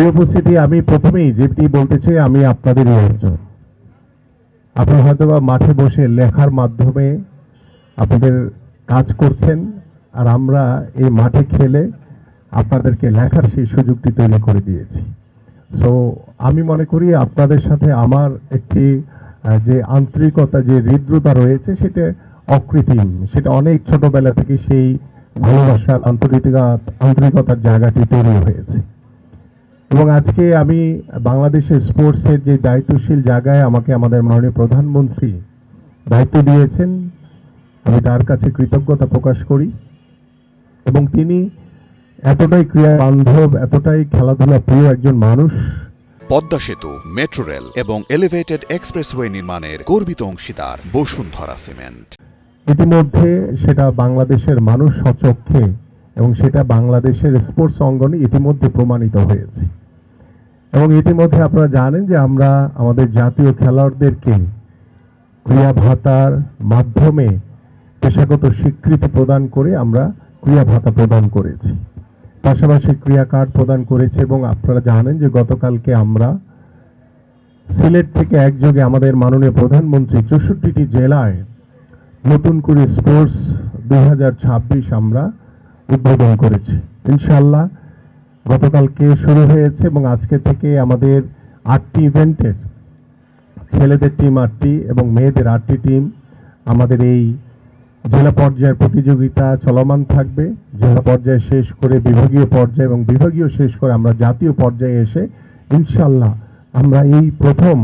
প্রিয় উপস্থিতি, আমি প্রথমেই যেটি বলতে চাই, আমি আপনাদেরই একজন। আপনারা হয়তো বা মাঠে বসে লেখার মাধ্যমে আপনাদের কাজ করছেন, আর আমরা এই মাঠে খেলে আপনাদেরকে লেখার সেই সুযোগটি তৈরি করে দিয়েছি। সো আমি মনে করি আপনাদের সাথে আমার একটি যে আন্তরিকতা, যে হৃদ্রতা রয়েছে, সেটা অকৃত্রিম, সেটা অনেক ছোটবেলা থেকে সেই ভালোবাসার আন্তরিকতার জায়গাটি তৈরি হয়েছে। এবং আজকে আমি বাংলাদেশের স্পোর্টসের যে দায়িত্বশীল জায়গায় আমাকে আমাদের মাননীয় প্রধানমন্ত্রী দায়িত্ব দিয়েছেন, আমি তার কাছে কৃতজ্ঞতা প্রকাশ করি। এবং তিনি এতটাই ক্রীড়া বান্ধব, এতটাই খেলাধুলা প্রিয় একজন মানুষ। পদ্মা সেতু, মেট্রো রেল এবং এলিভেটেড এক্সপ্রেসওয়ে নির্মাণের গর্বিত অংশীদার বসুন্ধরা সিমেন্ট। ইতিমধ্যে সেটা বাংলাদেশের মানুষ স্বচক্ষে এবং সেটা বাংলাদেশের স্পোর্টস অঙ্গনে ইতিমধ্যে প্রমাণিত হয়েছে। এবং ইতিমধ্যে আপনারা জানেন যে আমরা আমাদের জাতীয় খেলোয়াড়দেরকে ক্রীড়া ভাতার মাধ্যমে পেশাগত স্বীকৃতি প্রদান করে আমরা ক্রীড়া ভাতা প্রদান করেছি, পাশাপাশি ক্রীড়া কার্ড প্রদান করেছি। এবং আপনারা জানেন যে গতকালকে আমরা সিলেট থেকে একযোগে আমাদের মাননীয় প্রধানমন্ত্রী 64টি জেলায় নতুন করে স্পোর্টস 2026 আমরা উদ্বোধন করেছি। ইনশাআল্লাহ গতকালকে শুরু হয়েছে এবং আজকে থেকে আমাদের 8টি ইভেন্টের, ছেলেদের টিম 8টি এবং মেয়েদের 8টি টিম আমাদের এই জেলা পর্যায়ের প্রতিযোগিতা চলমান থাকবে। জেলা পর্যায়ে শেষ করে বিভাগীয় পর্যায়ে এবং বিভাগীয় শেষ করে আমরা জাতীয় পর্যায়ে এসে ইনশাআল্লাহ আমরা এই প্রথম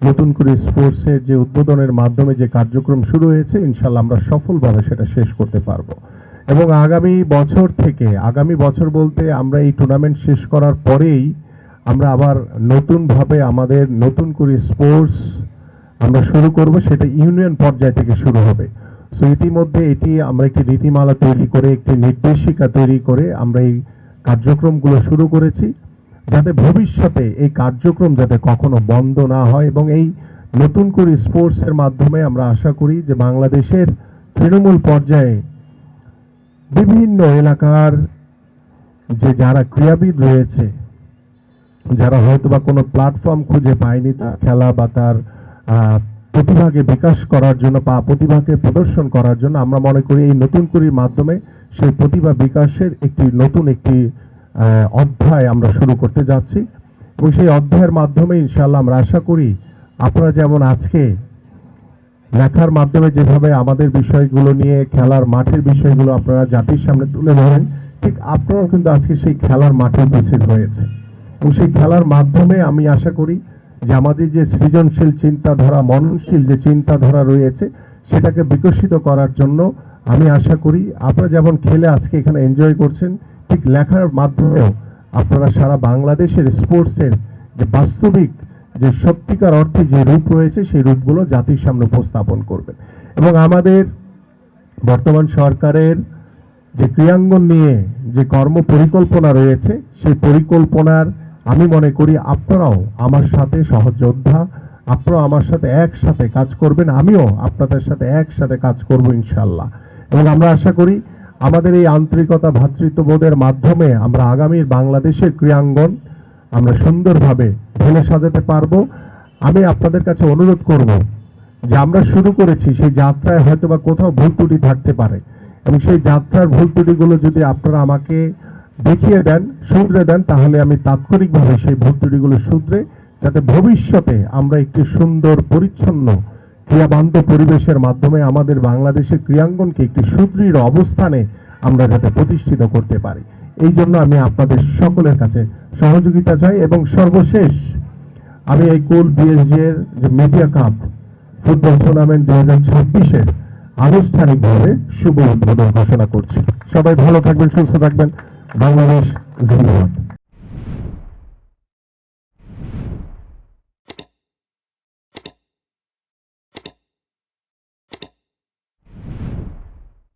নতুন করে স্পোর্টসের যে উদ্বোধনের মাধ্যমে যে কার্যক্রম শুরু হয়েছে, ইনশাআল্লাহ আমরা সফলভাবে সেটা শেষ করতে পারবো। এবং আগামী বছর বলতে আমরা এই টুর্নামেন্ট শেষ করার পরেই আমরা আবার নতুনভাবে আমাদের নতুন করে স্পোর্টস আমরা শুরু করব, সেটা ইউনিয়ন পর্যায় থেকে শুরু হবে। সো ইতিমধ্যে এটি আমরা একটি নীতিমালা তৈরি করে, একটি নির্দেশিকা তৈরি করে আমরা এই কার্যক্রমগুলো শুরু করেছি, যাতে ভবিষ্যতে এই কার্যক্রম যাতে কখনো বন্ধ না হয়। এবং এই নতুন করে স্পোর্টসের মাধ্যমে আমরা আশা করি যে বাংলাদেশের তৃণমূল পর্যায়ে বিভিন্ন এলাকার যে যারা ক্রীড়াবিদ রয়েছে, যারা হয়তো বা কোনো প্ল্যাটফর্ম খুঁজে পায়নি তার খেলা বা তার প্রতিভাকে বিকাশ করার জন্য বা প্রতিভাকে প্রদর্শন করার জন্য, আমরা মনে করি এই নতুন করির মাধ্যমে সেই প্রতিভা বিকাশের নতুন একটি অধ্যায় আমরা শুরু করতে যাচ্ছি। এবং সেই অধ্যায়ের মাধ্যমে ইনশাআল্লাহ আমরা আশা করি আপনারা যেমন আজকে লেখার মাধ্যমে যেভাবে আমাদের বিষয়গুলো নিয়ে, খেলার মাঠের বিষয়গুলো আপনারা জাতির সামনে তুলে ধরেন, ঠিক আপনারাও কিন্তু আজকে সেই খেলার মাঠে উপস্থিত হয়েছে। এবং সেই খেলার মাধ্যমে আমি আশা করি যে আমাদের যে সৃজনশীল চিন্তাধারা, মননশীল যে চিন্তাধারা রয়েছে, সেটাকে বিকশিত করার জন্য আমি আশা করি আপনারা যেমন খেলে আজকে এখানে এনজয় করছেন, ঠিক লেখার মাধ্যমেও আপনারা সারা বাংলাদেশের স্পোর্টসের যে বাস্তবিক, যে সত্যিকার অর্থে যে রূপ রয়েছে, সেই রূপগুলো জাতির সামনে উপস্থাপন করবেন। এবং আমাদের বর্তমান সরকারের যে ক্রীড়াঙ্গন নিয়ে যে কর্ম পরিকল্পনা রয়েছে, সেই পরিকল্পনার আমি মনে করি আপনারাও আমার সাথে সহযোদ্ধা, আপনারাও আমার সাথে একসাথে কাজ করবেন, আমিও আপনাদের সাথে একসাথে কাজ করব ইনশাআল্লাহ। এবং আমরা আশা করি আমাদের এই আন্তরিকতা, ভ্রাতৃত্ববোধের মাধ্যমে আমরা আগামীর বাংলাদেশের ক্রীড়াঙ্গন আমরা সুন্দরভাবে ঢেলে সাজাতে পারবো। আমি আপনাদের কাছে অনুরোধ করব যে আমরা শুরু করেছি সেই যাত্রায় হয়তো বা কোথাও ভুল ত্রুটি থাকতে পারে, এবং সেই যাত্রার ভুল ত্রুটিগুলো যদি আপনারা আমাকে দেখিয়ে দেন, শুধরে দেন, তাহলে আমি তাৎক্ষণিকভাবে সেই ভুল ত্রুটিগুলো শুধরে, যাতে ভবিষ্যতে আমরা একটি সুন্দর পরিচ্ছন্ন ক্রীড়াবান্ধব পরিবেশের মাধ্যমে আমাদের বাংলাদেশের ক্রীড়াঙ্গনকে একটি সুদৃঢ় অবস্থানে আমরা যাতে প্রতিষ্ঠিত করতে পারি, এই জন্য আমি আপনাদের সকলের কাছে সহযোগিতা চাই। এবং সর্বশেষ আমি এই কুল বিএসজি এর যে মিডিয়া কাপ ফুটবল টুর্নামেন্ট 2026-এর আনুষ্ঠানিকভাবে শুভ উদ্বোধন ঘোষণা করছি। সবাই ভালো থাকবেন, সুস্থ থাকবেন। বাংলাদেশ জিন্দাবাদ।